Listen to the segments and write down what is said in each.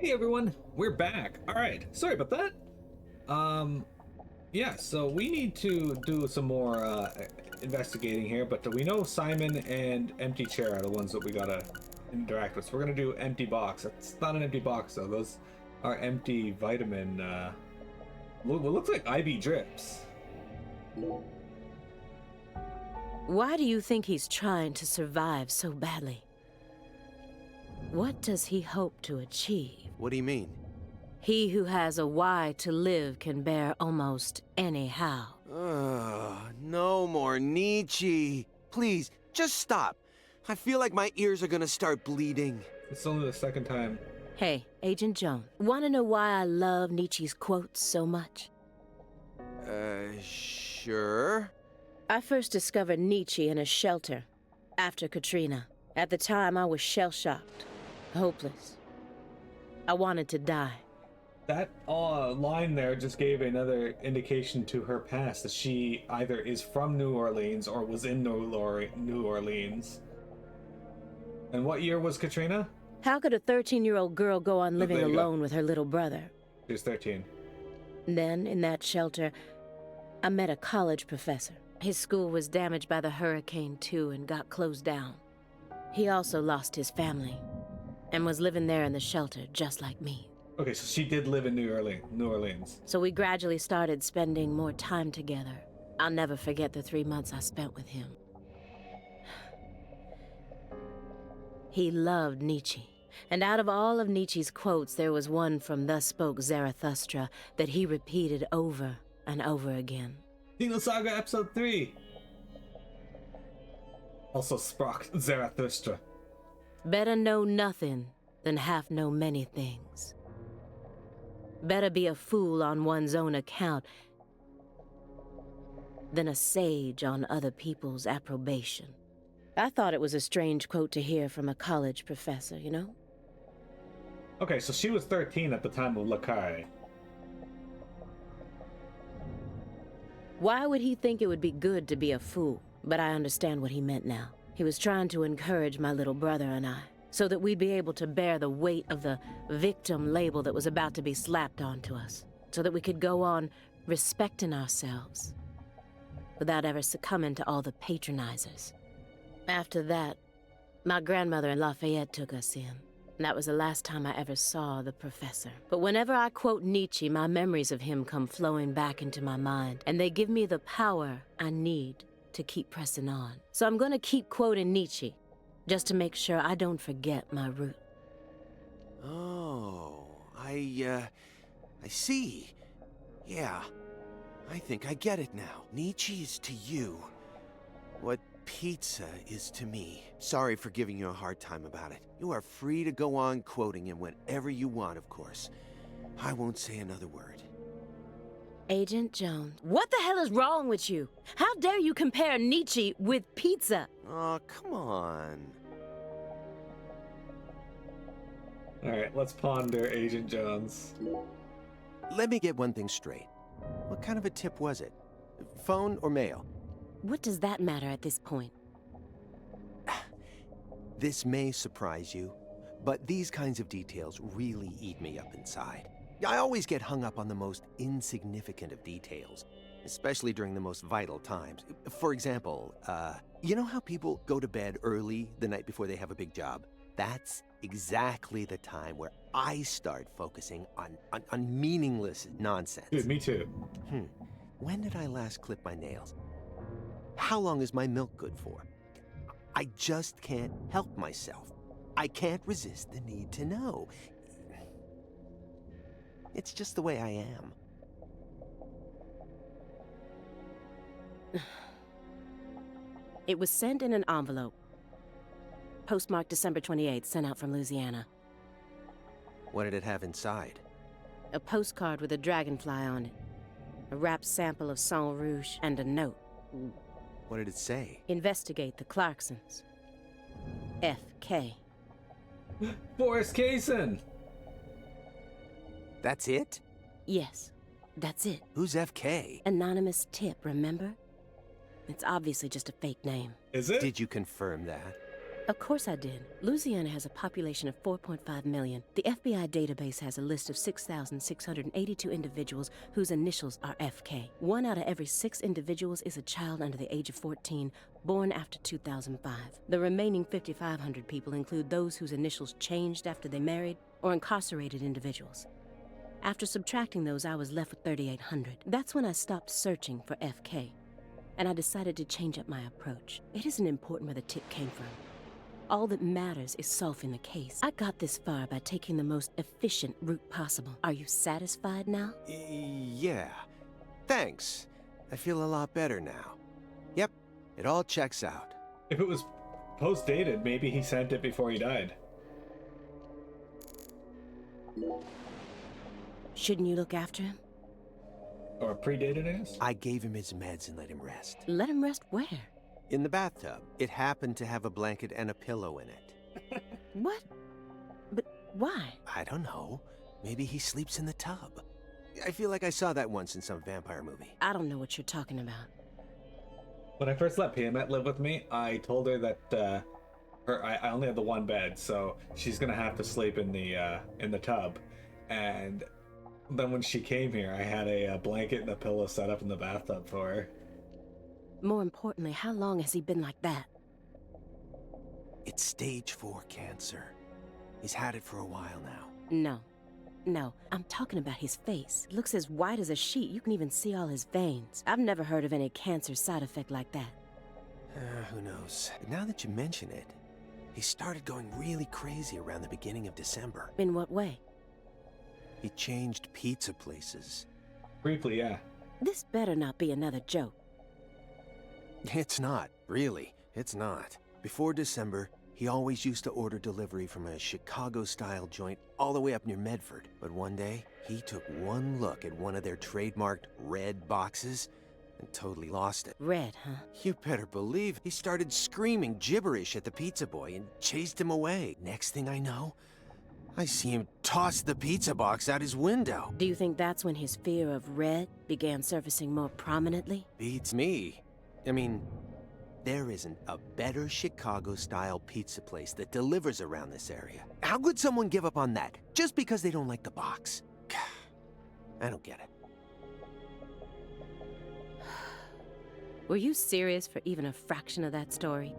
Hey everyone, we're back. All right, sorry about that. Um, yeah, so we need to do some more investigating here, but we know Simon and Empty Chair are the ones that we gotta interact with. So we're gonna do Empty Box. That's not an empty box though. Those are empty vitamin. What looks like IV drips. Why do you think he's trying to survive so badly? What does he hope to achieve? What do you mean? He who has a why to live can bear almost any how. No more Nietzsche. Please, just stop. I feel like my ears are gonna start bleeding. It's only the second time. Hey, Agent Jones, wanna know why I love Nietzsche's quotes so much? Sure. I first discovered Nietzsche in a shelter after Katrina. At the time, I was shell-shocked, hopeless. I wanted to die. That line there just gave another indication to her past that she either is from New Orleans or was in New Orleans. And what year was Katrina? How could a 13-year-old girl go on living alone with her little brother? She was 13. Then, in that shelter, I met a college professor. His school was damaged by the hurricane too and got closed down. He also lost his family and was living there in the shelter just like me. Okay, so she did live in New Orleans. So we gradually started spending more time together. I'll never forget the 3 months I spent with him. He loved Nietzsche. And out of all of Nietzsche's quotes, there was one from Thus Spoke Zarathustra that he repeated over and over again. Dino Saga Episode 3. Also Sprock Zarathustra. Better know nothing than half know many things. Better be a fool on one's own account than a sage on other people's approbation. I thought it was a strange quote to hear from a college professor, you know? Okay, so she was 13 at the time of Lakai. Why would he think it would be good to be a fool? But I understand what he meant now. He was trying to encourage my little brother and I, so that we'd be able to bear the weight of the victim label that was about to be slapped onto us, so that we could go on respecting ourselves without ever succumbing to all the patronizers. After that, my grandmother in Lafayette took us in. And that was the last time I ever saw the professor. But whenever I quote Nietzsche, my memories of him come flowing back into my mind, and they give me the power I need to keep pressing on. So I'm gonna keep quoting Nietzsche, just to make sure I don't forget my root. Oh, I see. Yeah, I think I get it now. Nietzsche is to you what pizza is to me. Sorry for giving you a hard time about it. You are free to go on quoting him whenever you want, of course. I won't say another word. Agent Jones, what the hell is wrong with you? How dare you compare Nietzsche with pizza? Oh, come on. Alright, let's ponder Agent Jones. Let me get one thing straight. What kind of a tip was it? Phone or mail? What does that matter at this point? This may surprise you, but these kinds of details really eat me up inside. I always get hung up on the most insignificant of details, especially during the most vital times. For example, you know how people go to bed early the night before they have a big job? That's exactly the time where I start focusing on meaningless nonsense. Dude, me too. When did I last clip my nails? How long is my milk good for? I just can't help myself. I can't resist the need to know. It's just the way I am. It was sent in an envelope. Postmarked December 28th, sent out from Louisiana. What did it have inside? A postcard with a dragonfly on it. A wrapped sample of Sang Rouge and a note. What did it say? Investigate the Clarksons. F.K. Boris Kaysen! That's it? Yes, that's it. Who's FK? Anonymous tip, remember? It's obviously just a fake name. Is it? Did you confirm that? Of course I did. Louisiana has a population of 4.5 million. The FBI database has a list of 6,682 individuals whose initials are FK. 1 out of every 6 individuals is a child under the age of 14, born after 2005. The remaining 5,500 people include those whose initials changed after they married or incarcerated individuals. After subtracting those, I was left with 3,800. That's when I stopped searching for FK, and I decided to change up my approach. It isn't important where the tip came from. All that matters is solving the case. I got this far by taking the most efficient route possible. Are you satisfied now? Yeah. Thanks. I feel a lot better now. Yep, it all checks out. If it was post-dated, maybe he sent it before he died. Shouldn't you look after him? Or predated, I guess? I gave him his meds and let him rest. Let him rest where? In the bathtub. It happened to have a blanket and a pillow in it. What? But why? I don't know. Maybe he sleeps in the tub. I feel like I saw that once in some vampire movie. I don't know what you're talking about. When I first let Piamet live with me, I told her that I only have the one bed, so she's gonna have to sleep in the tub. And then when she came here, I had a blanket and a pillow set up in the bathtub for her. More importantly, how long has he been like that? It's stage 4 cancer. He's had it for a while now. No, I'm talking about his face. It looks as white as a sheet. You can even see all his veins. I've never heard of any cancer side effect like that. Who knows? But now that you mention it, he started going really crazy around the beginning of December. In what way? He changed pizza places. Briefly, yeah. This better not be another joke. It's not, really. It's not. Before December, he always used to order delivery from a Chicago-style joint all the way up near Medford. But one day, he took one look at one of their trademarked red boxes and totally lost it. Red, huh? You better believe he started screaming gibberish at the pizza boy and chased him away. Next thing I know, I see him toss the pizza box out his window. Do you think that's when his fear of red began surfacing more prominently? Beats me. I mean, there isn't a better Chicago-style pizza place that delivers around this area. How could someone give up on that just because they don't like the box? I don't get it. Were you serious for even a fraction of that story?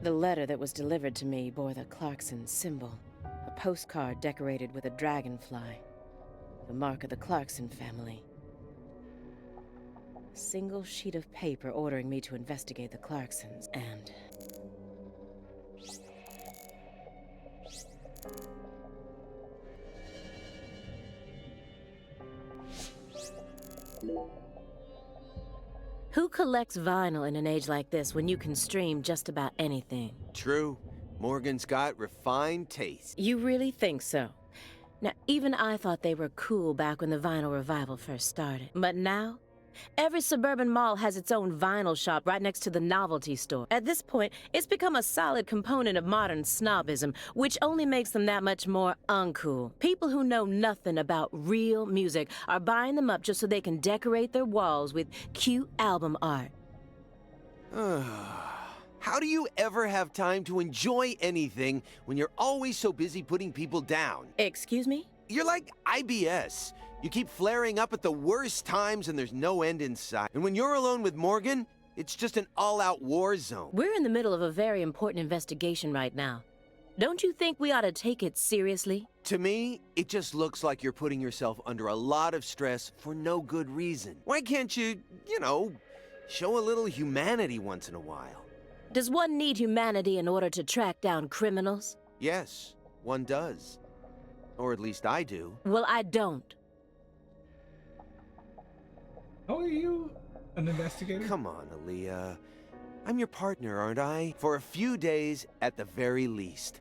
The letter that was delivered to me bore the Clarkson symbol, a postcard decorated with a dragonfly, the mark of the Clarkson family. A single sheet of paper ordering me to investigate the Clarksons, and... Who collects vinyl in an age like this when you can stream just about anything? True. Morgan's got refined taste. You really think so? Now, even I thought they were cool back when the vinyl revival first started. But now, every suburban mall has its own vinyl shop right next to the novelty store. At this point, it's become a solid component of modern snobism, which only makes them that much more uncool. People who know nothing about real music are buying them up just so they can decorate their walls with cute album art. How do you ever have time to enjoy anything when you're always so busy putting people down? Excuse me? You're like IBS. You keep flaring up at the worst times and there's no end in sight. And when you're alone with Morgan, it's just an all-out war zone. We're in the middle of a very important investigation right now. Don't you think we ought to take it seriously? To me, it just looks like you're putting yourself under a lot of stress for no good reason. Why can't you, show a little humanity once in a while? Does one need humanity in order to track down criminals? Yes, one does. Or at least I do. Well, I don't. How are you an investigator? Come on, Aaliyah. I'm your partner, aren't I? For a few days, at the very least.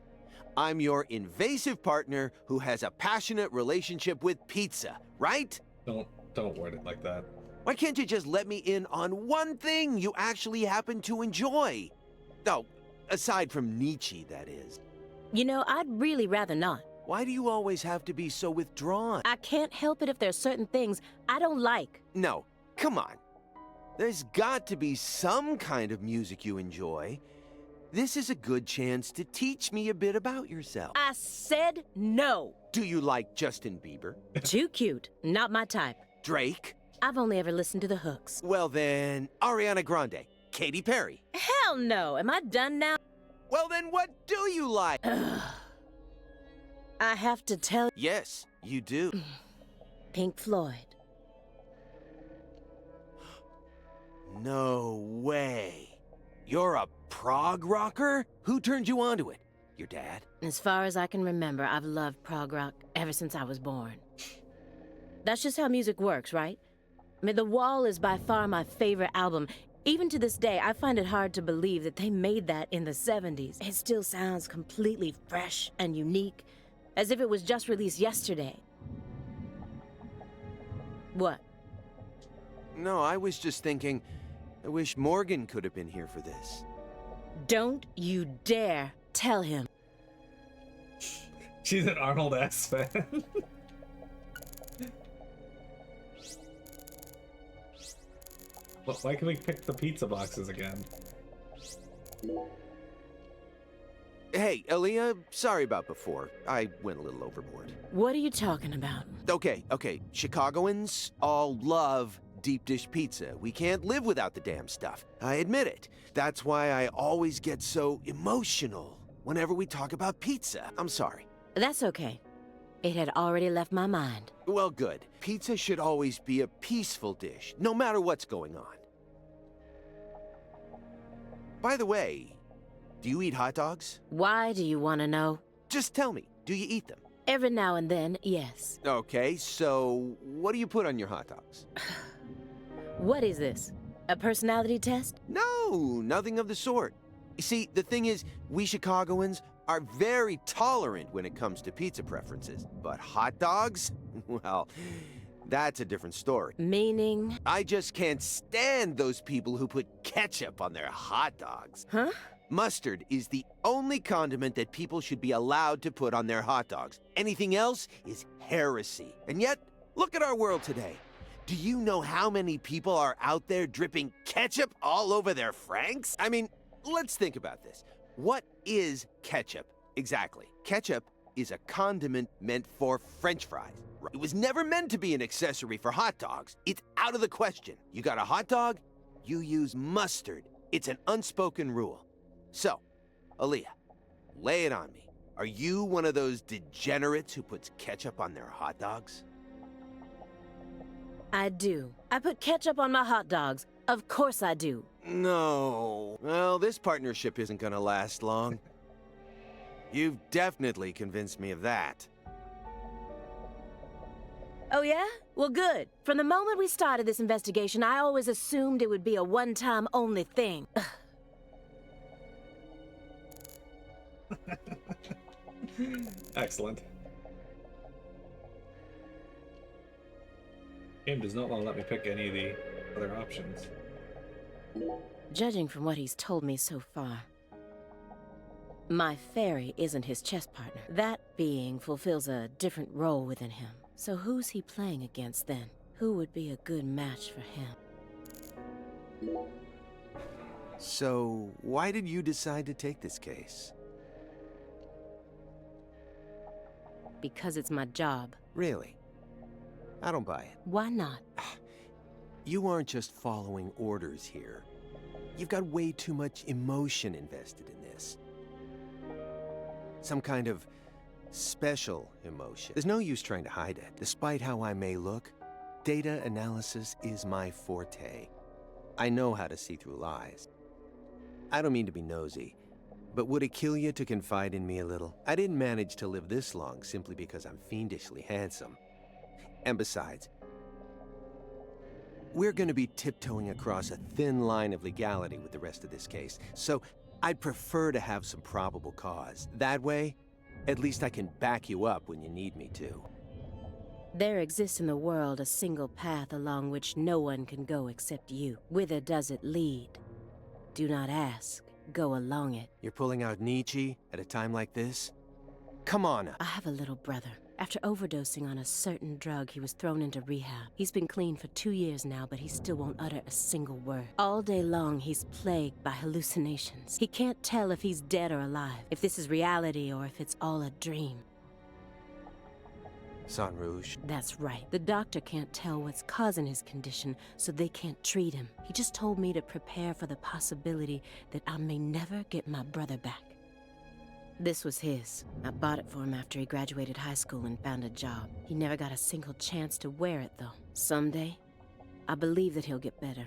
I'm your invasive partner who has a passionate relationship with pizza, right? Don't word it like that. Why can't you just let me in on one thing you actually happen to enjoy? Oh, aside from Nietzsche, that is. You know, I'd really rather not. Why do you always have to be so withdrawn? I can't help it if there's certain things I don't like. No, come on. There's got to be some kind of music you enjoy. This is a good chance to teach me a bit about yourself. I said no. Do you like Justin Bieber? Too cute. Not my type. Drake? I've only ever listened to the hooks. Well then, Ariana Grande, Katy Perry. Hell no. Am I done now? Well then, what do you like? I have to tell you. Yes, you do. Pink Floyd. No way. You're a prog rocker? Who turned you onto it? Your dad? As far as I can remember, I've loved prog rock ever since I was born. That's just how music works, right? I mean, The Wall is by far my favorite album. Even to this day, I find it hard to believe that they made that in the 70s. It still sounds completely fresh and unique, as if it was just released yesterday. What? No, I was just thinking, I wish Morgan could have been here for this. Don't you dare tell him. She's an Arnold S fan. Well, why can we pick the pizza boxes again? Hey, Aaliyah, sorry about before. I went a little overboard. What are you talking about? Okay. Chicagoans all love deep dish pizza. We can't live without the damn stuff. I admit it. That's why I always get so emotional whenever we talk about pizza. I'm sorry. That's okay. It had already left my mind. Well, good. Pizza should always be a peaceful dish, no matter what's going on. By the way, do you eat hot dogs? Why do you want to know? Just tell me, do you eat them? Every now and then, yes. Okay, so what do you put on your hot dogs? What is this? A personality test? No, nothing of the sort. You see, the thing is, we Chicagoans are very tolerant when it comes to pizza preferences. But hot dogs? Well, that's a different story. Meaning? I just can't stand those people who put ketchup on their hot dogs. Huh? Mustard is the only condiment that people should be allowed to put on their hot dogs. Anything else is heresy. And yet, look at our world today. Do you know how many people are out there dripping ketchup all over their Franks? I mean, let's think about this. What is ketchup exactly? Ketchup is a condiment meant for French fries. It was never meant to be an accessory for hot dogs. It's out of the question. You got a hot dog, you use mustard. It's an unspoken rule. So, Aaliyah, lay it on me. Are you one of those degenerates who puts ketchup on their hot dogs? I do. I put ketchup on my hot dogs. Of course I do. No. Well, this partnership isn't gonna last long. You've definitely convinced me of that. Oh yeah? Well, good. From the moment we started this investigation, I always assumed it would be a one-time only thing. Excellent. Game does not want to let me pick any of the other options. Judging from what he's told me so far, my fairy isn't his chess partner. That being fulfills a different role within him. So who's he playing against then? Who would be a good match for him? So, why did you decide to take this case? Because it's my job. Really? I don't buy it. Why not? You aren't just following orders here. You've got way too much emotion invested in this. Some kind of special emotion. There's no use trying to hide it. Despite how I may look, data analysis is my forte. I know how to see through lies. I don't mean to be nosy, but would it kill you to confide in me a little? I didn't manage to live this long simply because I'm fiendishly handsome. And besides, we're going to be tiptoeing across a thin line of legality with the rest of this case, so I'd prefer to have some probable cause. That way, at least I can back you up when you need me to. There exists in the world a single path along which no one can go except you. Whither does it lead? Do not ask. Go along it. You're pulling out Nietzsche at a time like this? Come on. I have a little brother, After overdosing on a certain drug, he was thrown into rehab. He's been clean for 2 years now, but he still won't utter a single word. All day long, he's plagued by hallucinations. He can't tell if he's dead or alive, if this is reality or if it's all a dream. Sang Rouge. That's right. The doctor can't tell what's causing his condition, so they can't treat him. He just told me to prepare for the possibility that I may never get my brother back. This was his. I bought it for him after he graduated high school and found a job. He never got a single chance to wear it, though. Someday, I believe that he'll get better.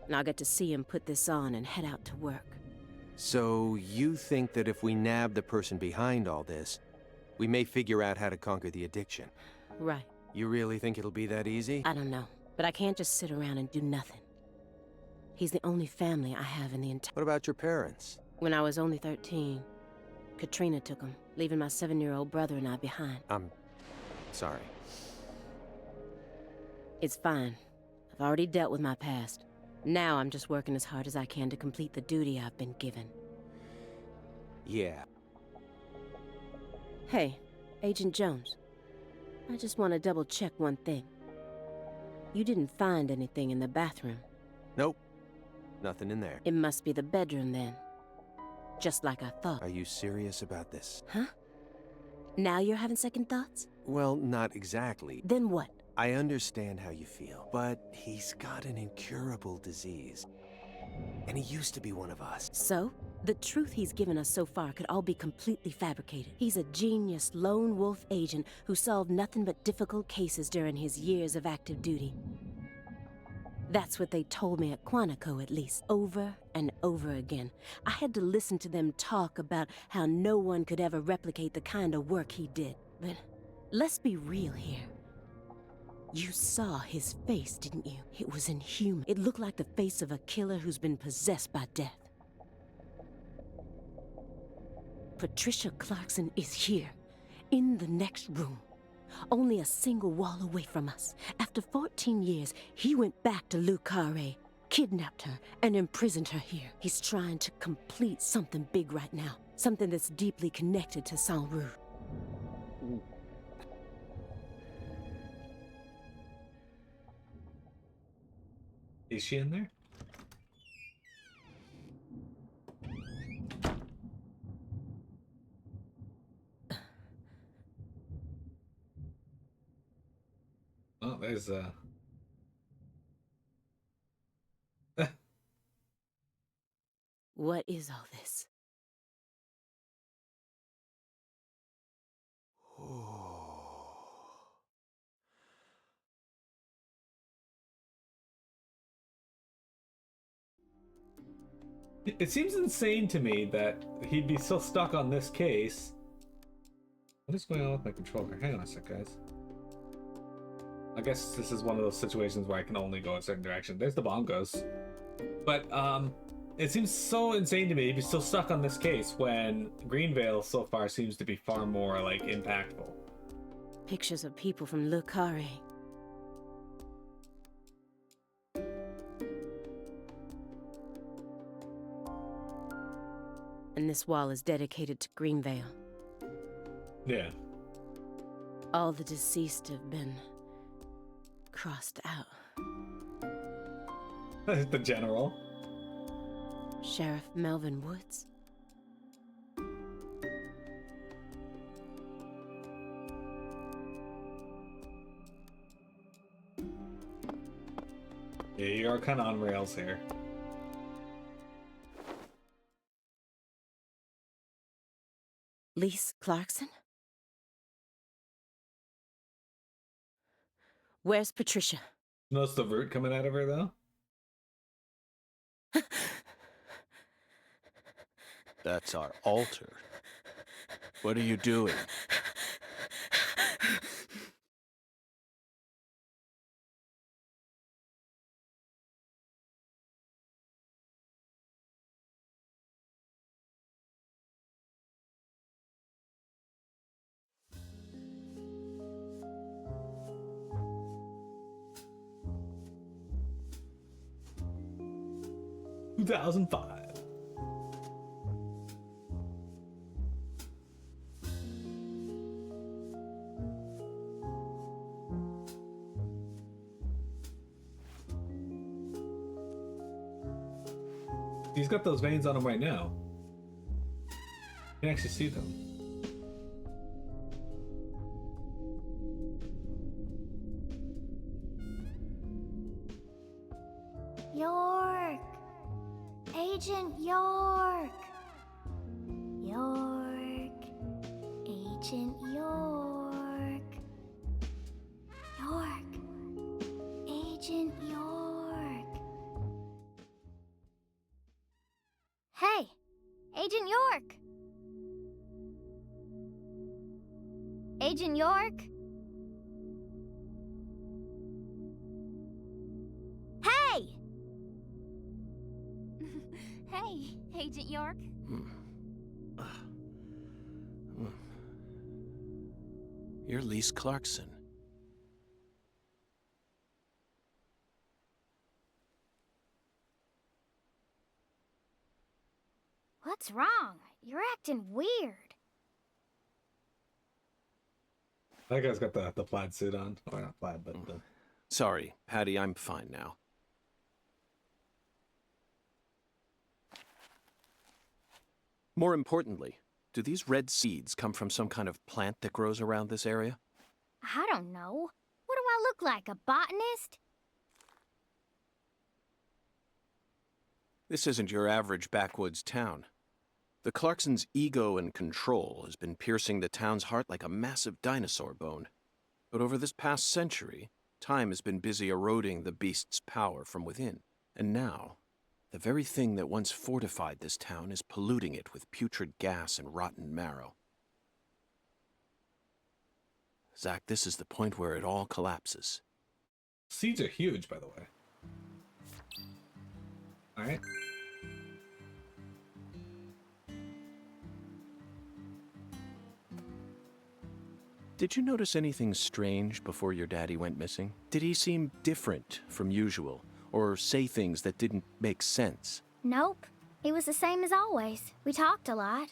And I'll get to see him put this on and head out to work. So you think that if we nab the person behind all this, we may figure out how to conquer the addiction? Right. You really think it'll be that easy? I don't know, but I can't just sit around and do nothing. He's the only family I have in the entire... What about your parents? When I was only 13, Katrina took him, leaving my 7-year-old brother and I behind. I'm sorry. It's fine. I've already dealt with my past. Now I'm just working as hard as I can to complete the duty I've been given. Yeah. Hey, Agent Jones. I just want to double-check one thing. You didn't find anything in the bathroom. Nope. Nothing in there. It must be the bedroom then. Just like I thought. Are you serious about this? Huh? Now you're having second thoughts? Well, not exactly. Then what? I understand how you feel, but he's got an incurable disease. And he used to be one of us. So? The truth he's given us so far could all be completely fabricated. He's a genius lone wolf agent who solved nothing but difficult cases during his years of active duty. That's what they told me at Quantico, at least, over and over again. I had to listen to them talk about how no one could ever replicate the kind of work he did. But let's be real here. You saw his face, didn't you? It was inhuman. It looked like the face of a killer who's been possessed by death. Patricia Clarkson is here, in the next room. Only a single wall away from us. After 14 years, he went back to Le Carré, kidnapped her, and imprisoned her here. He's trying to complete something big right now. Something that's deeply connected to Sang Rouge. Is she in there? Oh, there's What is all this? It seems insane to me that he'd be so stuck on this case. What is going on with my controller? Hang on a sec, guys. I guess this is one of those situations where I can only go a certain direction. There's the bongos. But, it seems so insane to me to be still stuck on this case when Greenvale so far seems to be far more, like, impactful. Pictures of people from Le Carré. And this wall is dedicated to Greenvale. Yeah. All the deceased have been crossed out. The general. Sheriff Melvin Woods. Yeah, you are kind of on rails here. Lise Clarkson? Where's Patricia? Notice the root coming out of her, though? That's our altar. What are you doing? Two 2005. He's got those veins on him right now. You can actually see them. York! Agent York! York! Agent York! York! Agent York! Hey! Agent York! Agent York? Hey! Hey, Agent York. You're Lise Clarkson. What's wrong? You're acting weird. That guy's got the plaid suit on. Or not plaid, but the... Sorry, Patty, I'm fine now. More importantly, do these red seeds come from some kind of plant that grows around this area? I don't know. What do I look like, a botanist? This isn't your average backwoods town. The Clarksons' ego and control has been piercing the town's heart like a massive dinosaur bone. But over this past century, time has been busy eroding the beast's power from within. And now, the very thing that once fortified this town is polluting it with putrid gas and rotten marrow. Zach, this is the point where it all collapses. Seeds are huge, by the way. Alright. Did you notice anything strange before your daddy went missing? Did he seem different from usual, or say things that didn't make sense? Nope. He was the same as always. We talked a lot.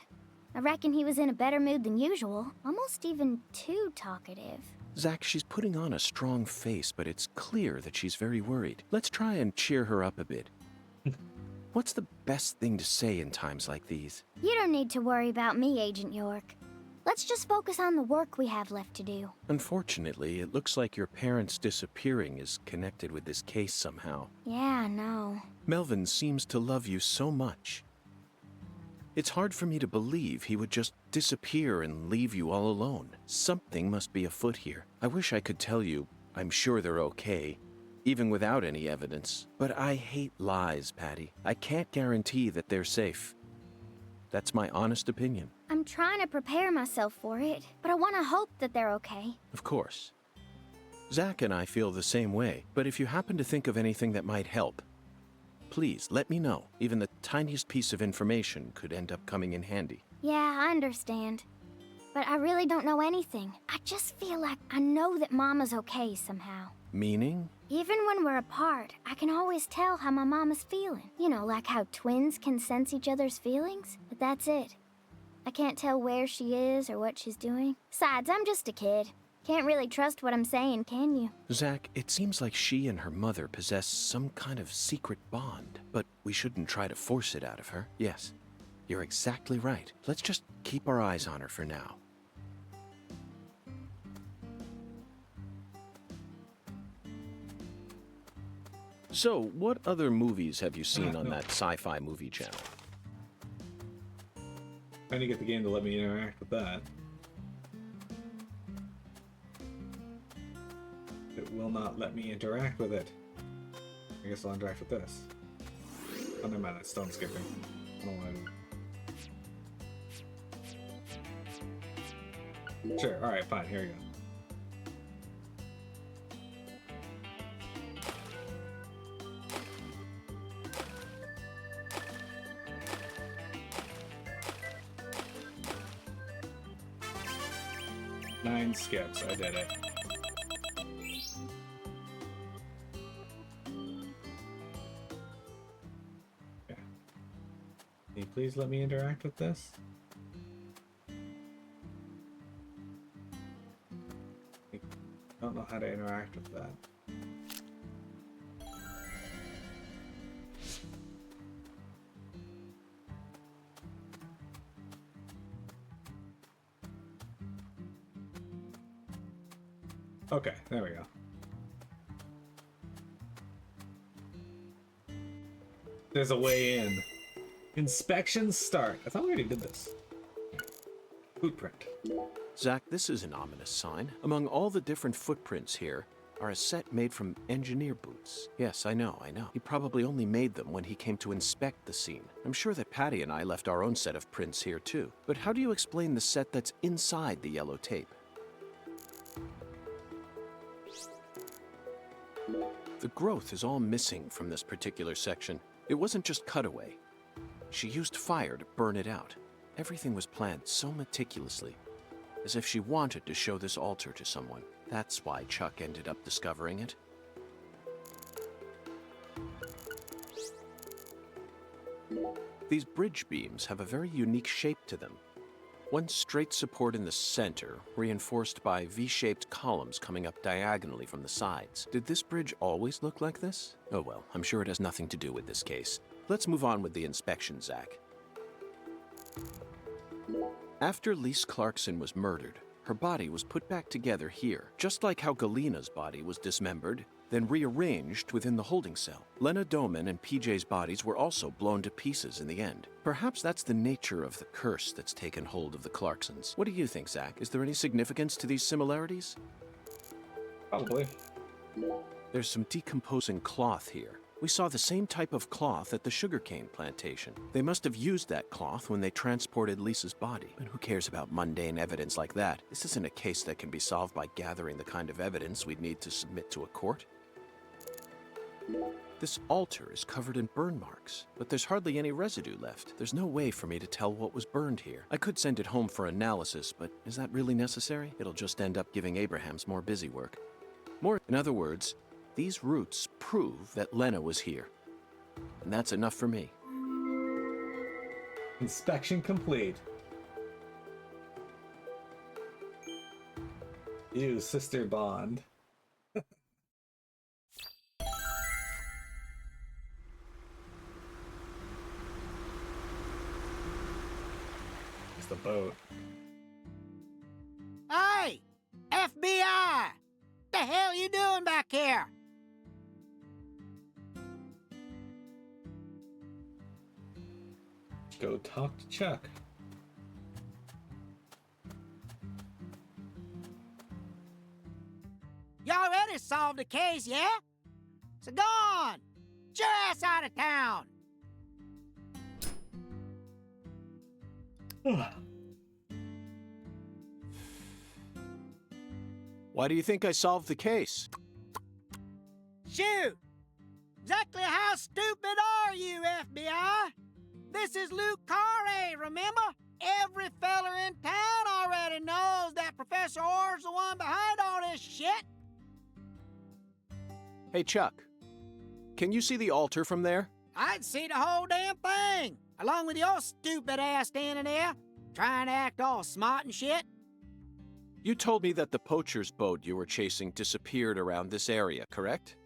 I reckon he was in a better mood than usual. Almost even too talkative. Zach, she's putting on a strong face, but it's clear that she's very worried. Let's try and cheer her up a bit. What's the best thing to say in times like these? You don't need to worry about me, Agent York. Let's just focus on the work we have left to do. Unfortunately, it looks like your parents disappearing is connected with this case somehow. Yeah, I know. Melvin seems to love you so much. It's hard for me to believe he would just disappear and leave you all alone. Something must be afoot here. I wish I could tell you I'm sure they're okay, even without any evidence. But I hate lies, Patty. I can't guarantee that they're safe. That's my honest opinion. I'm trying to prepare myself for it, but I want to hope that they're okay. Of course. Zach and I feel the same way, but if you happen to think of anything that might help, please let me know. Even the tiniest piece of information could end up coming in handy. Yeah, I understand. But I really don't know anything. I just feel like I know that Mama's okay somehow. Meaning? Even when we're apart, I can always tell how my mama's feeling. You know, like how twins can sense each other's feelings? But that's it. I can't tell where she is or what she's doing. Besides, I'm just a kid. Can't really trust what I'm saying, can you? Zach, it seems like she and her mother possess some kind of secret bond, but we shouldn't try to force it out of her. Yes, you're exactly right. Let's just keep our eyes on her for now. So, what other movies have you seen on that sci-fi movie channel? Trying to get the game to let me interact with that. It will not let me interact with it. I guess I'll interact with this. Oh, never mind, that's stone skipping. I don't want to... Sure, alright, fine, here we go. Nine skips, I did it. Okay. Can you please let me interact with this? I don't know how to interact with that. Okay, there we go. There's a way in. Inspections start. I thought we already did this. Footprint. Zach, this is an ominous sign. Among all the different footprints here are a set made from engineer boots. Yes, I know. He probably only made them when he came to inspect the scene. I'm sure that Patty and I left our own set of prints here too. But how do you explain the set that's inside the yellow tape? The growth is all missing from this particular section. It wasn't just cutaway. She used fire to burn it out. Everything was planned so meticulously, as if she wanted to show this altar to someone. That's why Chuck ended up discovering it. These bridge beams have a very unique shape to them. One straight support in the center, reinforced by V-shaped columns coming up diagonally from the sides. Did this bridge always look like this? Oh well, I'm sure it has nothing to do with this case. Let's move on with the inspection, Zach. After Lise Clarkson was murdered, her body was put back together here, just like how Galena's body was dismembered, then rearranged within the holding cell. Lena Doman and PJ's bodies were also blown to pieces in the end. Perhaps that's the nature of the curse that's taken hold of the Clarksons. What do you think, Zach? Is there any significance to these similarities? Probably. There's some decomposing cloth here. We saw the same type of cloth at the sugarcane plantation. They must have used that cloth when they transported Lisa's body. But who cares about mundane evidence like that? This isn't a case that can be solved by gathering the kind of evidence we'd need to submit to a court. This altar is covered in burn marks, but there's hardly any residue left. There's no way for me to tell what was burned here. I could send it home for analysis, but is that really necessary? It'll just end up giving Abrahams more busy work. In other words, these roots prove that Lena was here. And that's enough for me. Inspection complete. Ew, sister bond. It's the boat. Hey! FBI! What the hell you doing back here? Go talk to Chuck. You already solved the case, yeah? So go on! Get your ass out of town! Why do you think I solved the case? Shoot! Exactly how stupid are you, FBI? This is Luke Carre, remember? Every feller in town already knows that Professor Orr's the one behind all this shit. Hey, Chuck. Can you see the altar from there? I'd see the whole damn thing, along with your stupid ass standing there, trying to act all smart and shit. You told me that the poacher's boat you were chasing disappeared around this area, correct?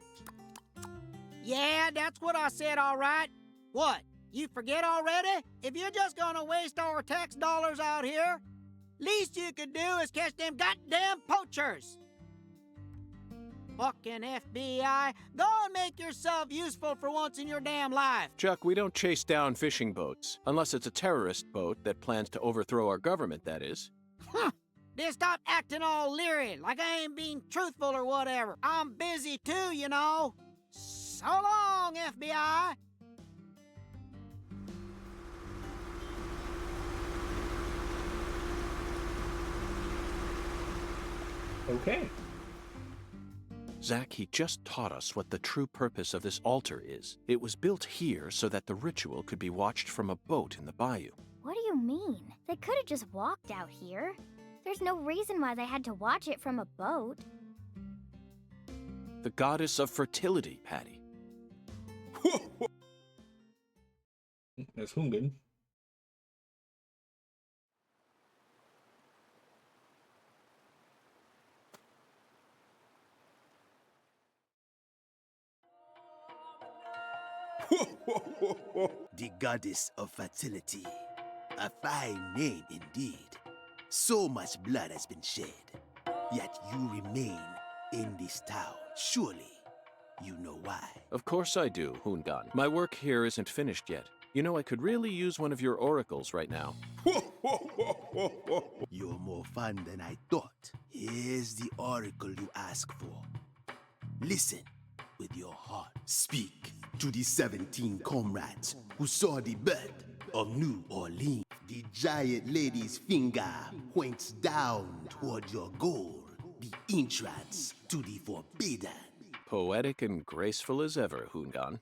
Yeah, that's what I said, all right. What, you forget already? If you're just gonna waste our tax dollars out here, least you could do is catch them goddamn poachers. Fucking FBI, go and make yourself useful for once in your damn life. Chuck, we don't chase down fishing boats. Unless it's a terrorist boat that plans to overthrow our government, that is. Huh. Then stop acting all leery, like I ain't being truthful or whatever. I'm busy too, you know. So long, FBI. Okay. Zach, he just taught us what the true purpose of this altar is. It was built here so that the ritual could be watched from a boat in the bayou. What do you mean? They could have just walked out here. There's no reason why they had to watch it from a boat. The goddess of fertility, Patty. There's Hungan. The goddess of fertility. A fine name indeed. So much blood has been shed, yet you remain in this town. Surely, you know why. Of course I do, Hungan. My work here isn't finished yet. You know, I could really use one of your oracles right now. You're more fun than I thought. Here's the oracle you ask for. Listen with your heart. Speak to the 17 comrades who saw the birth of New Orleans. The giant lady's finger points down toward your goal, the entrance to the forbidden. Poetic and graceful as ever, Hungan.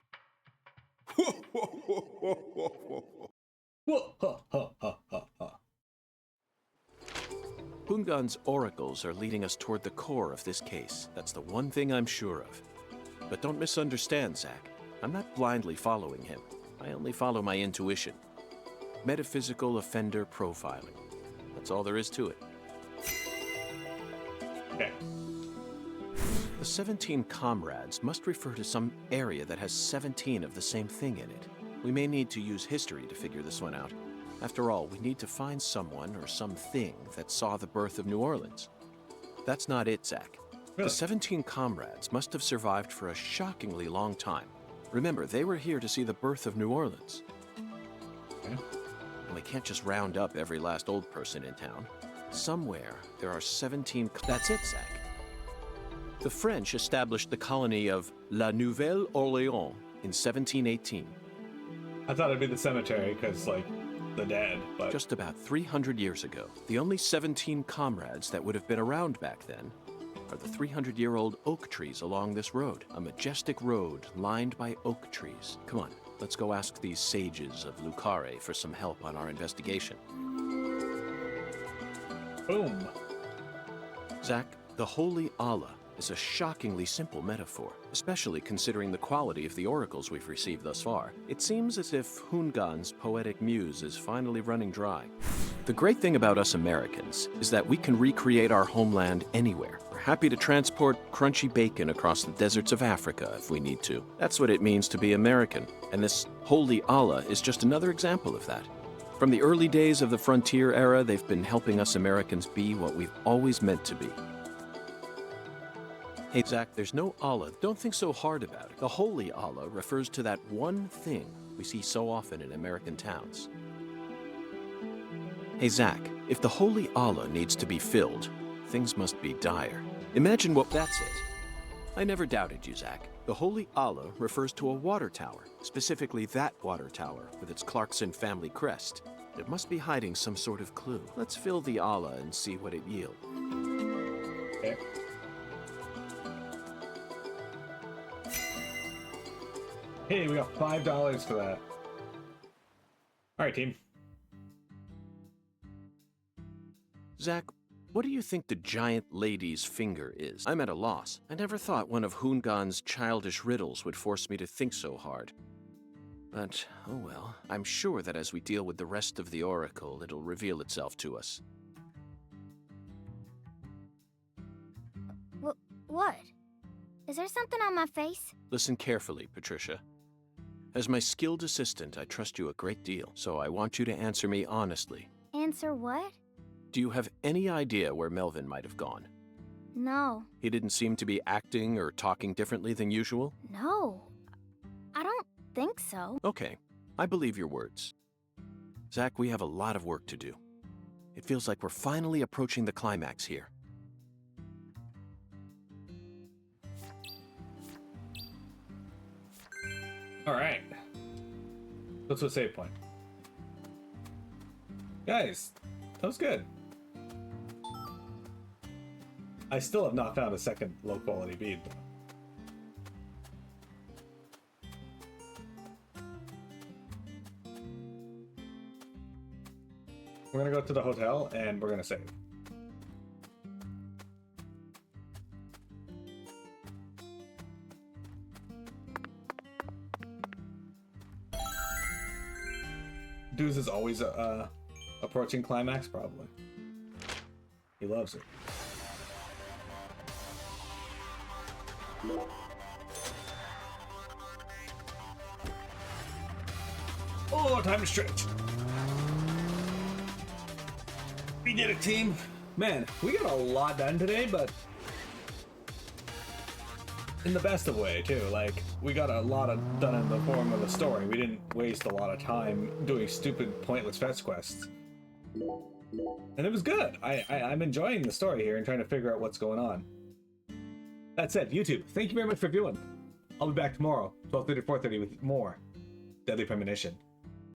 Hungan's oracles are leading us toward the core of this case. That's the one thing I'm sure of. But don't misunderstand, Zach. I'm not blindly following him. I only follow my intuition. Metaphysical offender profiling. That's all there is to it. Okay. The 17 comrades must refer to some area that has 17 of the same thing in it. We may need to use history to figure this one out. After all, we need to find someone or something that saw the birth of New Orleans. That's not it, Zach. Really? The 17 comrades must have survived for a shockingly long time. Remember, they were here to see the birth of New Orleans. Okay. And we can't just round up every last old person in town. Somewhere, there are 17... That's it, Zach. The French established the colony of La Nouvelle-Orléans in 1718. I thought it'd be the cemetery, because, like, the dead, but... Just about 300 years ago, the only 17 comrades that would have been around back then are the 300-year-old oak trees along this road. A majestic road lined by oak trees. Come on, let's go ask these sages of Lucare for some help on our investigation. Boom. Zach, the Holy Allah is a shockingly simple metaphor, especially considering the quality of the oracles we've received thus far. It seems as if Hungan's poetic muse is finally running dry. The great thing about us Americans is that we can recreate our homeland anywhere. We're happy to transport crunchy bacon across the deserts of Africa if we need to. That's what it means to be American, and this Holy Allah is just another example of that. From the early days of the frontier era, they've been helping us Americans be what we've always meant to be. Hey, Zach, there's no Allah. Don't think so hard about it. The Holy Allah refers to that one thing we see so often in American towns. Hey, Zach, if the Holy Allah needs to be filled, things must be dire. Imagine what... That's it. I never doubted you, Zach. The Holy Allah refers to a water tower, specifically that water tower with its Clarkson family crest. It must be hiding some sort of clue. Let's fill the Allah and see what it yields. Okay. Hey, we got $5 for that. All right, team. Zach, what do you think the giant lady's finger is? I'm at a loss. I never thought one of Hungan's childish riddles would force me to think so hard. But, oh well, I'm sure that as we deal with the rest of the oracle, it'll reveal itself to us. What? Is there something on my face? Listen carefully, Patricia. As my skilled assistant, I trust you a great deal, so I want you to answer me honestly. Answer what? Do you have any idea where Melvin might have gone? No. He didn't seem to be acting or talking differently than usual? No. I don't think so. Okay, I believe your words. Zach, we have a lot of work to do. It feels like we're finally approaching the climax here. All right. Let's do a save point. Guys, that was good. I still have not found a second low quality bead, though. We're gonna go to the hotel and we're gonna save. Deuce is always approaching climax, probably. He loves it. Oh, time to stretch. We did it, team. Man, we got a lot done today, but in the best of way too. Like, we got a lot of done in the form of a story. We didn't waste a lot of time doing stupid, pointless fetch quests. And it was good. I'm enjoying the story here and trying to figure out what's going on. That said, YouTube, thank you very much for viewing. I'll be back tomorrow, 12:30 to 4:30 with more Deadly Premonition.